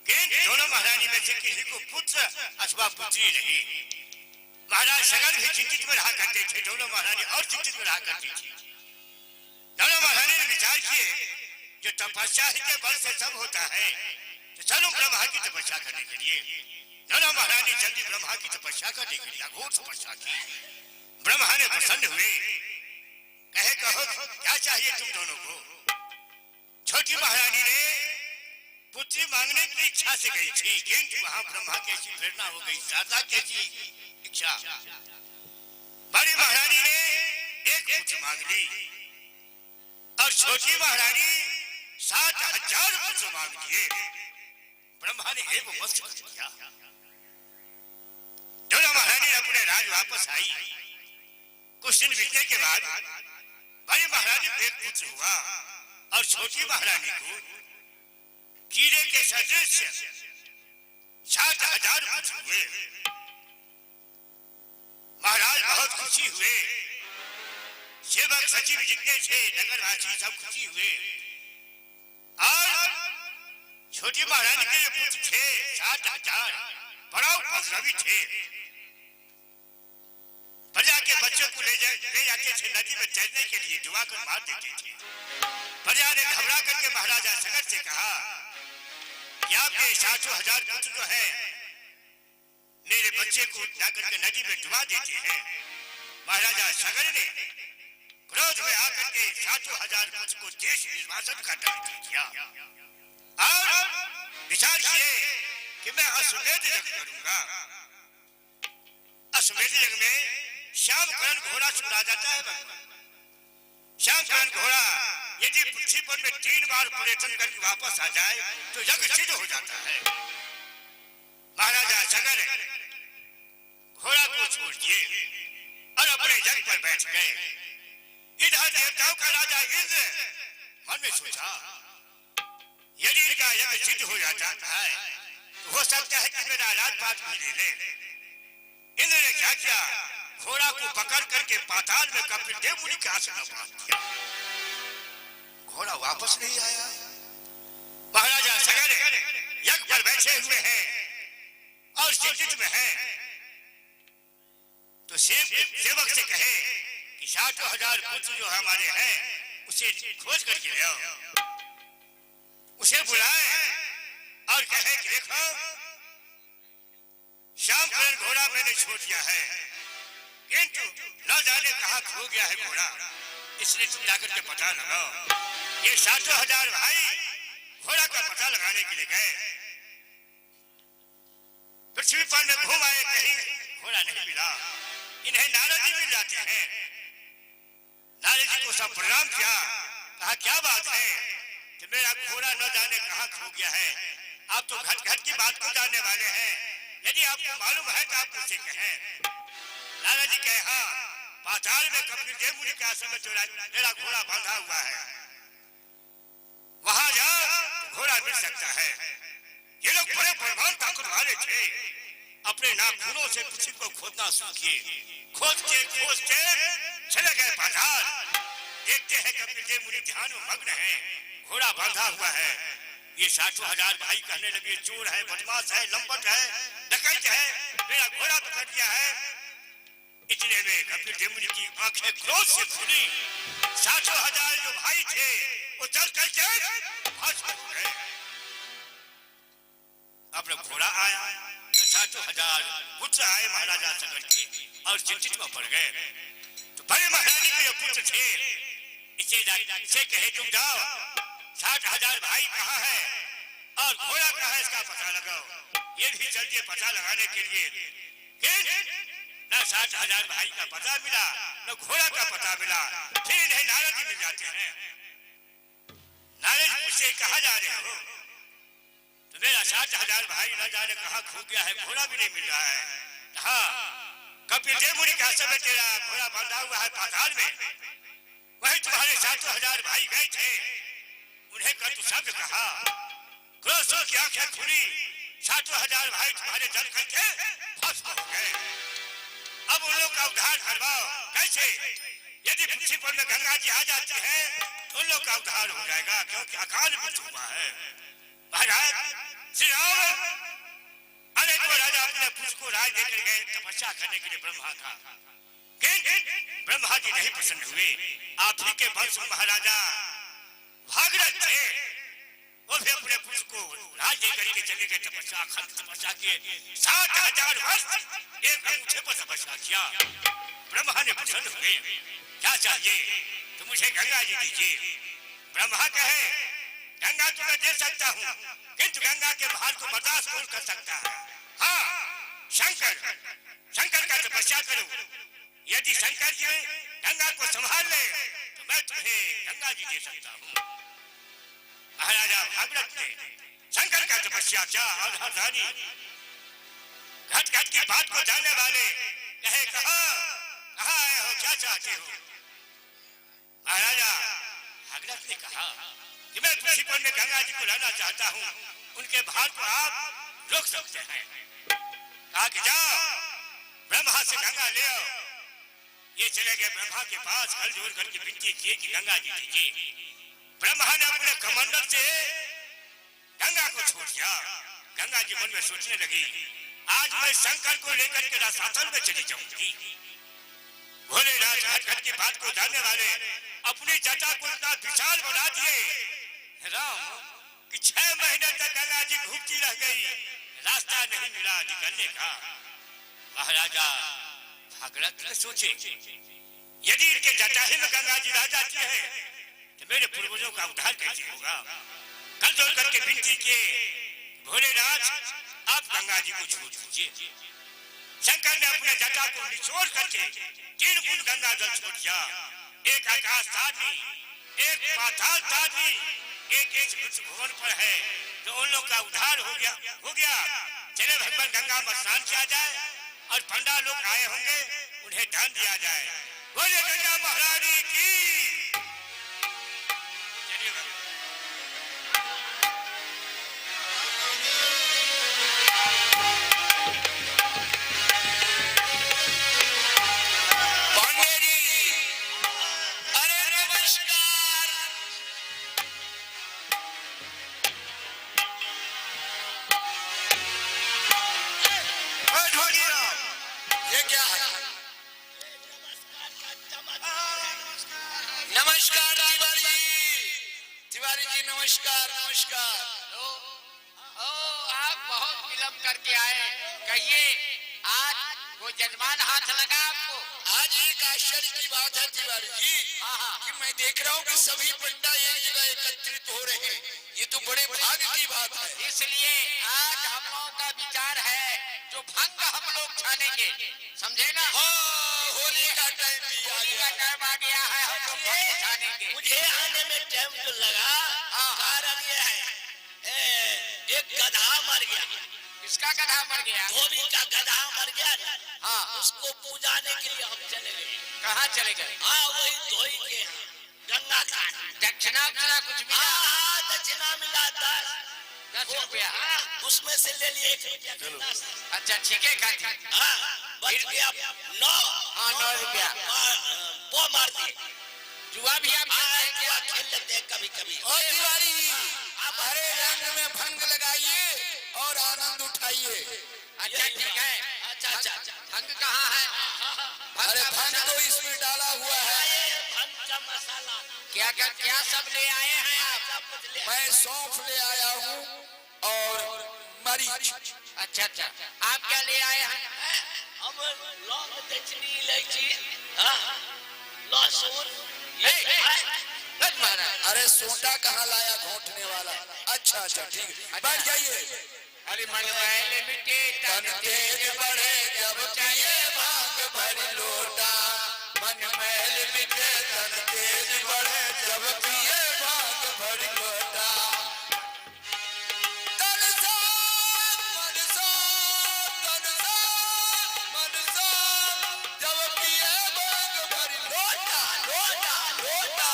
किंतु दोनों महारानी में से किसी को पुत्र अथवा पुत्री नहीं। महाराज सगर भी चिंतित में रहा करते थे, दोनों महारानी और चिंतित में रहा करती थी। दोनों महारानी ने विचार किए, जो तपस्या ही के बल से सब होता है, तो चलो ब्रह्मा की तपस्या करने के लिए। दोनों महारानी जल्दी ब्रह्मा की तपस्या करने के लिए घोर तपस्या की। ब्रह्मा ने प्रसन्न हुए, कहे कहो क्या चाहिए तुम दोनों को। छोटी महारानी ने पुत्री मांगने की इच्छा से गई थी, किंतु वहां ब्रह्मा की ऐसी प्रेरणा हो गई, शारदा की ऐसी इच्छा। बड़ी महारानी ने एक पुत्र मांग ली और छोटी महारानी 7,000 पुत्र मांग लिए। ब्रह्मा ने एक मस्त कर दिया। दोनों महारानी अपने राज वापस आई। कुछ दिन बीतने के बाद बड़ी महारानी को एक पुत्र हुआ। और छोटी महारानी को कीड़े के सदृश 60,000 पुत्र हुए। महाराज बहुत खुशी हुए, सेवक सचिव जितने थे नगरवासी सब खुशी हुए। और छोटी महारानी के जो पुत्र थे 60,000 बड़ा उपद्रवी थे। प्रजा के बच्चों को ले जाते थे नदी में तैरने के लिए, डुबा कर मार देते थे। प्रजा ने घबरा करके महाराजा सगर से कहा कि आपके 60,000 पुत्र जो है मेरे बच्चे को जाकर के नदी में डुबा देते हैं। महाराजा सगर ने क्रोध में आकर के 60,000 पुत्र को देश निर्वासन का दंड दिया और विचार किए कि मैं अश्वमेध यज्ञ करूंगा। अश्वमेध यज्ञ में श्यामकरण घोड़ा छुड़ा जाता है। श्यामकरण घोड़ा यदि पृथ्वी पर में 3 बार पर्यटन करके वापस आ जाए तो यज्ञ सिद्ध हो जाता है। महाराजा सगर घोड़ा को छोड़ दिए और अपने यज्ञ पर बैठ गए। इधर देवताओं का राजा इंद्र मन में सोचा यदि इनका यज्ञ सिद्ध हो जाता है तो हो सकता है कि मेरा राजपाट भी ले ले। इंद्र ने क्या किया, घोड़ा को पकड़ करके पाताल में कपिल देव मुनि के आसन में बांध दिया। घोड़ा वापस नहीं आया। महाराजा सगर यज्ञ पर बैठे हुए हैं और चिंतित में हैं, तो सेवक से कहे कि 60,000 पुत्र जो हमारे हैं उसे खोज करके ले आओ। उसे बुलाए और कहे कि देखो श्यामकरण घोड़ा मैंने छोड़ दिया है, किंतु न जाने कहां खो गया है घोड़ा, इसलिए तुम जाकर के पता लगाओ। ये 60,000 भाई घोड़ा का पता लगाने के लिए गए। पृथ्वी पर में घूम आए, कहीं घोड़ा नहीं मिला। इन्हें नारद जी मिल जाते हैं। नारद जी को सब प्रणाम किया, कहा क्या बात है कि मेरा घोड़ा न जाने कहां खो गया है। आप तो घट घट की बात को जानने वाले हैं, यदि आपको मालूम है तो आप मुझसे कहें। नारद जी कहे हाँ, पाताल में कपिल देव मुनि के आश्रम में मेरा घोड़ा बांधा हुआ है, वहां जाओ घोड़ा मिल सकता है। ये लोग बड़े बलवान ताकत वाले थे, अपने नाखूनों से पृथ्वी को खोदना शुरू किए। खोदते खोदते चले गए पाताल। देखते हैं कपिल देव मुनि ध्यान में मग्न है, घोड़ा बांधा हुआ है। ये 60,000 भाई कहने लगे चोर है, बदमाश है, लंपट है, डकैत है, मेरा घोड़ा पकड़ लिया है। इतने में कपिल देव मुनि की आंखें क्रोध से खुली। 60,000 जो भाई थे वो जल करके भस्म हो गए। अब घोड़ा आया, 60,000 पुत्र आए महाराजा सगर के और चिंतित में पड़ गए। तो बड़े महारानी के जो पुत्र थे इसे कहे तुम जाओ 60,000 भाई कहाँ है और घोड़ा कहाँ है इसका पता लगाओ। ये भी चल दिए पता लगाने के लिए, न 60,000 भाई का पता मिला न घोड़ा का पता मिला। फिर इन्हें नारद जी मिल जाते हैं। नारद मुझसे कहा जा रहे हो, तो मेरा 60,000 भाई न जाने कहाँ खो गया है, घोड़ा भी नहीं मिल रहा है। हाँ, कपिल देव मुनि का समय तेरा घोड़ा बांधा हुआ है पाताल में, वही तुम्हारे 60,000 भाई गए थे, उन्हें कर तू शब्द कहा, क्रोध की आंखें खुली, 60,000 भाई तुम्हारे जल करके भस्म हो गए। अब उन लोग का उद्धार करवाओ। कैसे? यदि पृथ्वी पर में गंगा जी आ जाती है तो उन लोग का उद्धार हो जाएगा, क्योंकि अकाल मृत्यु हुआ है। महाराज श्री राम अनेकों राजा अपने पुत्र को राज देकर गए तपस्या करने के लिए ब्रह्मा का, ब्रह्मा जी नहीं प्रसन्न हुए। आप ही के वंश महाराजा भागीरथ थे, वो भी अपने पुत्र को राज देकर के चले गए तपस्या, अखंड तपस्या किए। 60,000 वर्ष एक अंगूठे पर तपस्या किया। ब्रह्मा ने प्रसन्न हुए, क्या चाहिए तो मुझे गंगा जी दीजिए। ब्रह्मा कहे गंगा तो मैं दे सकता हूँ, किंतु गंगा के भार को बर्दाश्त कौन कर सकता है। हाँ, शंकर का तपस्या करो। यदि शंकर जी गंगा को संभाल ले तो मैं तुम्हें गंगा जी दे सकता हूँ। महाराजा भागीरथ ने शंकर का तपस्या किया और रानी घट घट की बात को जानने वाले कहे कहाँ आए हो, क्या चाहते हो। महाराजा भगीरथ ने कहा कि मैं तुलसीपुर में गंगा जी को लाना चाहता हूँ, उनके भार को आप रोक सकते हैं। कहा कि जाओ ब्रह्मा से गंगा ले आओ। ये चले गए ब्रह्मा के पास, हल जोड़ करके विनती की कि गंगा जी दीजिए। ब्रह्मा ने अपने कमंडल से गंगा को छोड़ दिया। गंगा जी मन में सोचने लगी, आज मैं शंकर को लेकर के रसातल में चली जाऊंगी। भोलेनाथ हटखट की बात को जानने वाले अपनी जटा को इतना विशाल बना दिए राम कि 6 महीने तक गंगा जी घूमती रह गई, रास्ता नहीं मिला निकलने का। महाराजा भगीरथ ने सोचे, यदि इनके जटाही में गंगा जी रह जाती है तो मेरे पूर्वजों का उद्धार कैसे होगा। कल जोड़ करके विनती किए, भोलेनाथ आप गंगा जी को छोड़ दीजिए। शंकर ने अपने जटा को निचोड़ करके 3 बूंद गंगा जल छोड़ दिया। एक आकाश तारनी, एक पाताल तारनी, एक इस भुवन पर है, तो उन लोग का उद्धार हो गया। चले भगवान गंगा में स्नान किया जाए और पंडा लोग आए होंगे, उन्हें दान दिया जाए। बोले गंगा महारानी की। नमस्कार नमस्कार। आप बहुत विलम्ब करके आए, कहिए आज वो जजमान हाथ लगा आपको। आज एक आश्चर्य की बात है तिवारी जी कि मैं देख रहा हूँ कि सभी पंडा एक जगह एकत्रित हो रहे हैं, ये तो बड़े भाग्य की बात है। इसलिए आज हम लोगों का विचार है जो भंग हम लोग छानेंगे, समझे ना। होली का टाइम भी आ गया है, हम लोग भंग छानेंगे। मुझे आने में टाइम जो लगा, कारण ये है एक गधा मर गया। किसका गधा मर गया? धोबी का गधा मर गया ना। हाँ, उसको पूजाने के लिए हम चले गए। कहाँ चले गए? हाँ, वही धोई के यहाँ, गंगा घाट। दक्षिणा कुछ मिला? हाँ, दक्षिणा मिला 10 रुपया। उसमें से ले लिए 1 रुपया का 10। अच्छा ठीक है खाती। हाँ, बच गया 9। हाँ 9 रुपया। वो मार दिए। जुआ भी आप जुआ खेल लेते हैं कभी कभी। और तिवारी हरे रंग में भंग लगाइए और आनंद उठाइए। अच्छा ठीक है। अच्छा भंग कहाँ है? अरे भंग तो इसमें डाला हुआ है। भंग का मसाला क्या सब ले आए हैं आप? मैं सौंफ ले आया हूँ और मरीच। अच्छा आप क्या ले आए हैं? हम लौंग, दक्षिणी, इलायची, लहसुन। अरे सोटा कहाँ लाया घोटने वाला। अच्छा ठीक है, बैठ जाइए। अरे मन महल मिटे तन तेज बढ़े जब पिए भांग भर लोटा। मन महल मिटे तन तेज बढ़े जब पिए भांग भर लोटा। तन सा मन सा तन सा मन सा जब पिए भांग भर लोटा लोटा लोटा।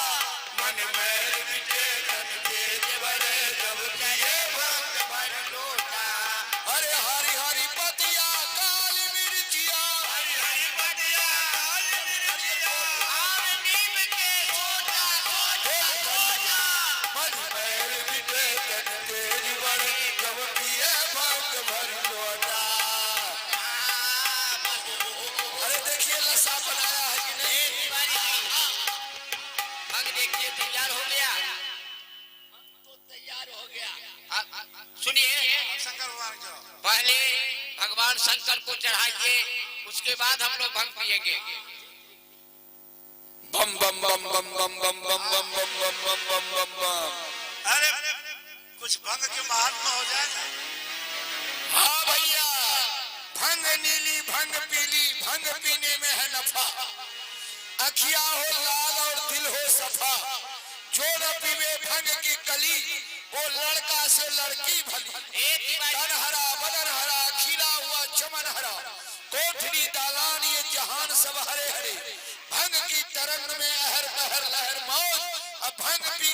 मन महल मिटे तन तेज बढ़े जब पिए भांग भर लोटा। अरे हरी हरी पतिया काली मिर्चिया, हरी हरी पतिया काली मिर्चिया, आम नीम के सोटा सोटा। मन महल मिटे तन तेज बढ़े जब पिए भांग भर लोटा। अरे देखिए लस्सा बनाया है कि नहीं? भंग देखिए तैयार हो गया। तो तैयार हो गया। सुनिए, पहले भगवान शंकर को चढ़ाइए, उसके बाद हम लोग भंग पिएंगे। बम बम बम बम बम बम बम बम बम बम बम बम बम बम। अरे कुछ भंग के महात्मा हो जाए। हाँ भैया, भंग नीली भंग पीली, भंग पीने में है नफा। अखिया हो लाल और दिल हो सफा। जो न पीवे भंग की कली, वो लड़का से लड़की भली। तन हरा बदन हरा, खिला हुआ चमन हरा, कोठरी दालान ये जहान सब हरे हरे। भंग की तरंग में अहर पहर लहर मौज। अब भंग पी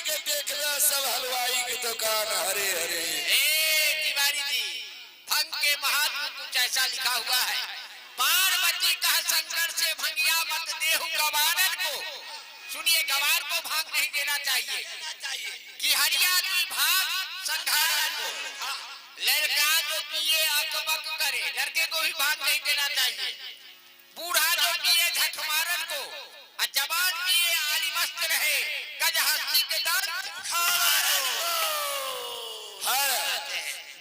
सब हलवाई की दुकान हरे हरे। ए तिवारी जी, भंग के महात्म कुछ ऐसा लिखा हुआ है, पार्वती कह शंकर से भंगिया मत देहु गवारन को। सुनिए, गवार को भाग नहीं देना चाहिए कि हरिया दुई भाग संघारन को। लड़का जो पिए अकबक करे, लड़के को भी भाग नहीं देना चाहिए। बूढ़ा जो पिए झक मारन को, और जवान पिए आली मस्त रहे, गज हस्ती के दर्द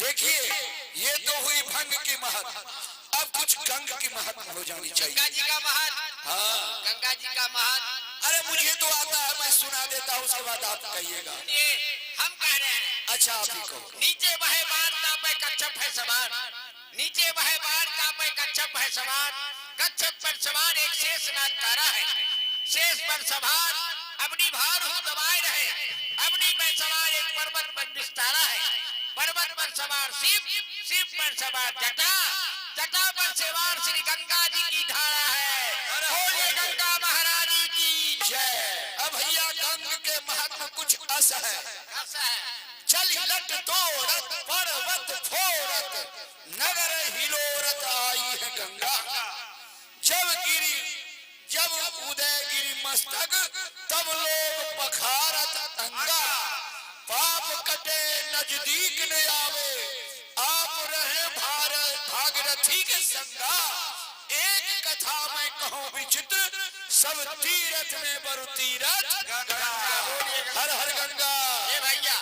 देखिए, ये तो हुई भंग की महत्व, अब कुछ गंग की महत्व हो जानी चाहिए। गंगा जी का महत्व। हाँ, गंगा जी का महत्व। अरे मुझे तो आता है, मैं सुना देता हूँ, उसके बाद आप कहिएगा। ये हम कह रहे हैं। अच्छा, आप ही कहो। नीचे बहे बार तापे कच्छप है सवार, नीचे बहे बार तापे कच्छप है सवार, कच्छप पर सवार एक शेषनाग तारा है, शेष पर सवार अपनी भार हो दबाए रहे, अपनी पर सवार एक पर्वत पर विस्तारा है, पर्वत पर सवार शिव, शिव पर सवार जटा, जटा पर सवार श्री गंगा जी की धारा है। बोलिए गंगा महारानी की जय। अब भैया गंग के महत्व कुछ ऐसा है, चल लट तोड़त पर्वत फोड़त, नगर हिलोरत आई है गंगा। जब उदय गिरी मस्तक, तब लोग पखारत अंगा। पाप कटे नजदीक न आवे, आप रहे भागीरथी के संगा। एक कथा में कहूँ विचित्र, सब तीरथ में बरु तीरथ गंगा। हर हर गंगा। ये भैया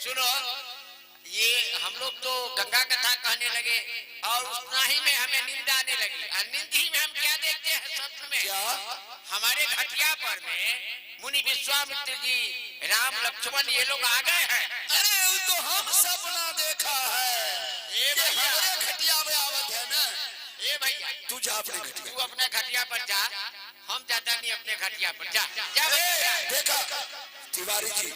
सुनो, ये हम लोग तो गंगा कथा कहने लगे और उतना ही में हमें नींद आने लगी। और नींद ही में हम क्या देखते हैं स्वप्न में? क्या? हमारे घटिया पर में मुनि विश्वामित्र जी, राम लक्ष्मण ये लोग आ गए हैं। अरे वो तो हम सपना देखा है, ये कि भैया, हमारे घटिया में आवत है ना। ये भैया तू जा अपने घटिया। तू अपने घटिया पर जा, हम जाता नहीं अपने घटिया पर। जा जा भैया। देखा तिवारी जी,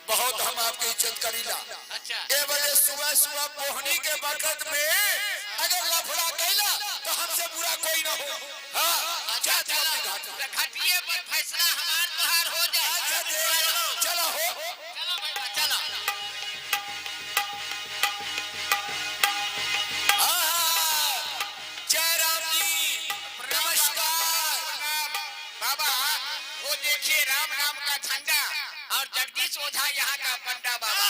बहुत हम आपकी इज्जत करीला। अच्छा, ए वजह सुबह सुबह पोहनी के वक्त में अगर लफड़ा कैला तो हमसे बुरा कोई ना हो। हाँ, जा तू अपने घाट। घटिया पर फैसला हमार तुहार हो जाए। चलो हो। चलो भैया चलो। जय राम जी, नमस्कार। बाबा वो देखिए राम नाम का झंडा और जगदीश ओझा यहाँ का पंडा बाबा।